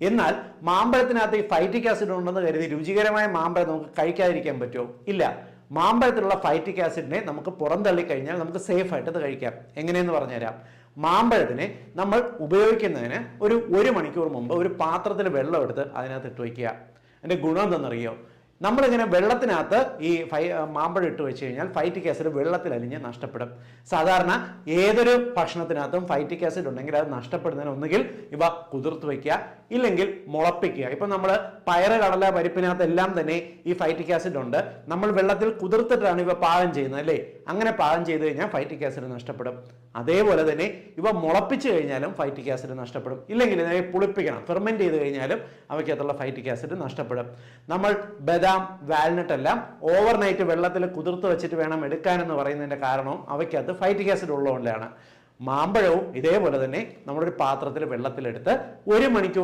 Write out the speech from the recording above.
എന്നാൽ മാമ്പഴത്തിനകത്ത് ഈ phytic acid ഉണ്ടെന്ന് കരുതി രുചികരമായ മാമ്പഴം നമുക്ക് കഴിക്കാതിരിക്കാൻ പറ്റുമോ? ഇല്ല. മാമ്പഴത്തിലുള്ള ഫൈറ്റിക് ആസിഡിനെ നമുക്ക് പുറന്തള്ളി കഴിഞ്ഞാൽ നമുക്ക് സേഫ് ആയിട്ട് അത് കഴിക്കാം. എങ്ങനെയെന്ന് പറഞ്ഞുതരാം. മാമ്പഴത്തിനെ നമ്മൾ ഉപയോഗിക്കുന്നതിന് ഒരു മണിക്കൂർ മുമ്പ് ഒരു പാത്രത്തിൽ വെള്ളം എടുത്ത് അതിനകത്ത് ഇട്ട് വയ്ക്കുക. അതിൻ്റെ ഗുണം എന്തെന്നറിയോ? നമ്മളിങ്ങനെ വെള്ളത്തിനകത്ത് ഈ മാമ്പഴം ഇട്ട് വെച്ച് കഴിഞ്ഞാൽ ഫൈറ്റിക് ആസിഡ് വെള്ളത്തിൽ അലിഞ്ഞ് നഷ്ടപ്പെടും. സാധാരണ ഏതൊരു ഭക്ഷണത്തിനകത്തും ഫൈറ്റിക് ആസിഡ് ഉണ്ടെങ്കിൽ അത് നഷ്ടപ്പെടുന്നതിന് ഒന്നുകിൽ ഇവ കുതിർത്ത് വയ്ക്കുക, ഇല്ലെങ്കിൽ മുളപ്പിക്കുക. ഇപ്പം നമ്മൾ പയറ്, കടല, പരിപ്പിനകത്ത് എല്ലാം തന്നെ ഈ ഫൈറ്റിക് ആസിഡ് ഉണ്ട്. നമ്മൾ വെള്ളത്തിൽ കുതിർത്തിട്ടാണ് ഇവ പാകം ചെയ്യുന്നത് അല്ലേ? അങ്ങനെ പാകം ചെയ്ത് കഴിഞ്ഞാൽ ഫൈറ്റിക് ആസിഡ് നഷ്ടപ്പെടും. അതേപോലെ തന്നെ ഇവ മുളപ്പിച്ച് കഴിഞ്ഞാലും ഫൈറ്റിക് ആസിഡ് നഷ്ടപ്പെടും. ഇല്ലെങ്കിൽ ഇതിനെ പുളിപ്പിക്കണം, ഫെർമെന്റ് ചെയ്ത് കഴിഞ്ഞാലും അവയ്ക്കകത്തുള്ള ഫൈറ്റിക് ആസിഡ് നഷ്ടപ്പെടും. നമ്മൾ ബദാം, വാൽനട്ട് എല്ലാം ഓവർനൈറ്റ് വെള്ളത്തിൽ കുതിർത്ത് വെച്ചിട്ട് വേണം എടുക്കാനെന്ന് പറയുന്നതിന്റെ കാരണവും അവയ്ക്കകത്ത് ഫൈറ്റിക് ആസിഡ് ഉള്ളതുകൊണ്ടാണ്. മാമ്പഴവും ഇതേപോലെ തന്നെ നമ്മളൊരു പാത്രത്തിൽ വെള്ളത്തിലെടുത്ത് 1 മണിക്കൂർ